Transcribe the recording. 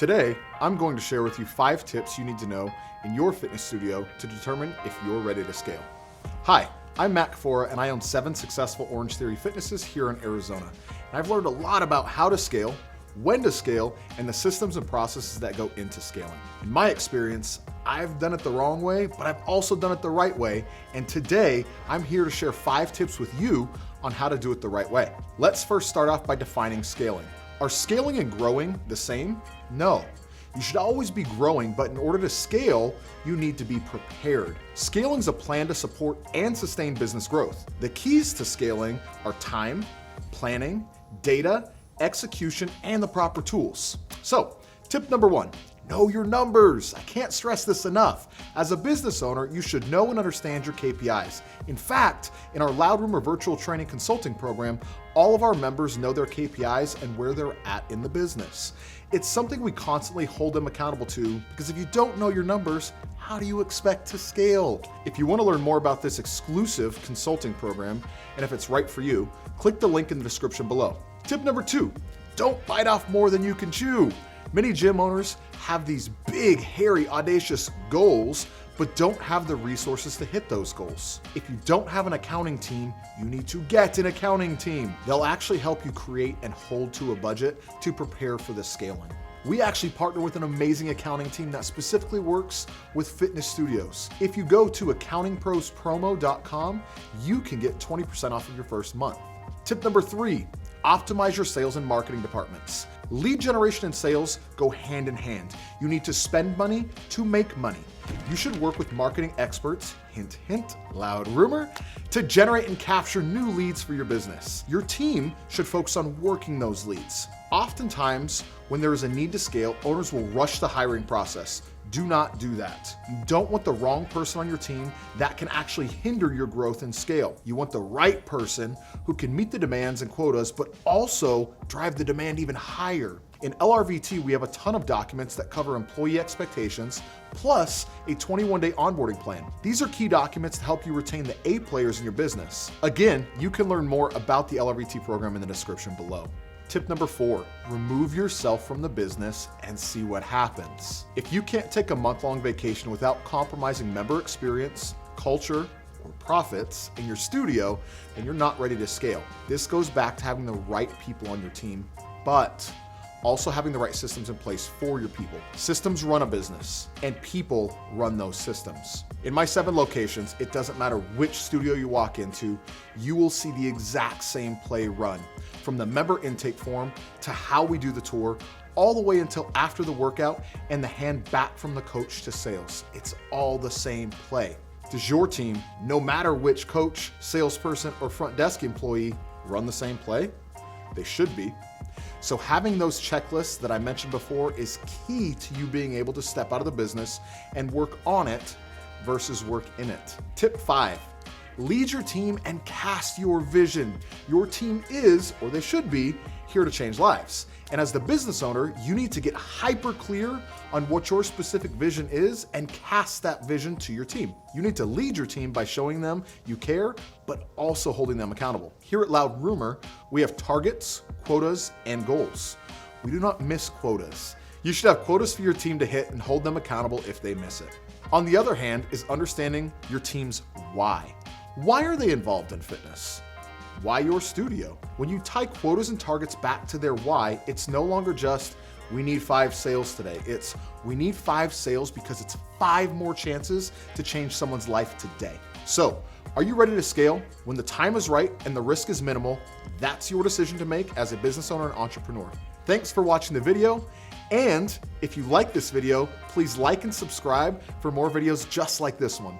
Today, I'm going to share with you 5 tips you need to know in your fitness studio to determine if you're ready to scale. Hi, I'm Matt Kafora, and I own 7 successful OrangeTheory fitnesses here in Arizona. And I've learned a lot about how to scale, when to scale, and the systems and processes that go into scaling. In my experience, I've done it the wrong way, but I've also done it the right way. And today, I'm here to share 5 tips with you on how to do it the right way. Let's first start off by defining scaling. Are scaling and growing the same? No. You should always be growing, but in order to scale, you need to be prepared. Scaling is a plan to support and sustain business growth. The keys to scaling are time, planning, data, execution, and the proper tools. So, tip number 1, know your numbers. I can't stress this enough. As a business owner, you should know and understand your KPIs. In fact, in our Loud Room or virtual training consulting program, all of our members know their KPIs and where they're at in the business. It's something we constantly hold them accountable to, because if you don't know your numbers, how do you expect to scale? If you want to learn more about this exclusive consulting program, and if it's right for you, click the link in the description below. Tip number 2, don't bite off more than you can chew. Many gym owners have these big, hairy, audacious goals, but don't have the resources to hit those goals. If you don't have an accounting team, you need to get an accounting team. They'll actually help you create and hold to a budget to prepare for the scaling. We actually partner with an amazing accounting team that specifically works with fitness studios. If you go to accountingprospromo.com, you can get 20% off of your first month. Tip number 3, optimize your sales and marketing departments. Lead generation and sales go hand in hand. You need to spend money to make money. You should work with marketing experts, hint, hint, loud rumor, to generate and capture new leads for your business. Your team should focus on working those leads. Oftentimes, when there is a need to scale, owners will rush the hiring process. Do not do that. You don't want the wrong person on your team that can actually hinder your growth and scale. You want the right person who can meet the demands and quotas, but also drive the demand even higher. In LRVT, we have a ton of documents that cover employee expectations, plus a 21-day onboarding plan. These are key documents to help you retain the A players in your business. Again, you can learn more about the LRVT program in the description below. Tip number 4, remove yourself from the business and see what happens. If you can't take a month-long vacation without compromising member experience, culture, or profits in your studio, then you're not ready to scale. This goes back to having the right people on your team, but also having the right systems in place for your people. Systems run a business, and people run those systems. In my 7 locations, it doesn't matter which studio you walk into, you will see the exact same play run. From the member intake form to how we do the tour, all the way until after the workout and the hand back from the coach to sales. It's all the same play. Does your team, no matter which coach, salesperson, or front desk employee, run the same play? They should be. So having those checklists that I mentioned before is key to you being able to step out of the business and work on it versus work in it. Tip 5, lead your team and cast your vision. Your team is, or they should be, here to change lives. And as the business owner, you need to get hyper clear on what your specific vision is and cast that vision to your team. You need to lead your team by showing them you care, but also holding them accountable. Here at Loud Rumor, we have targets, quotas, and goals. We do not miss quotas. You should have quotas for your team to hit and hold them accountable if they miss it. On the other hand is understanding your team's why. Why are they involved in fitness? Why your studio? When you tie quotas and targets back to their why, it's no longer just, we need 5 sales today. It's, we need 5 sales because it's 5 more chances to change someone's life today. So, are you ready to scale? When the time is right and the risk is minimal, that's your decision to make as a business owner and entrepreneur. Thanks for watching the video. And if you like this video, please like and subscribe for more videos just like this one.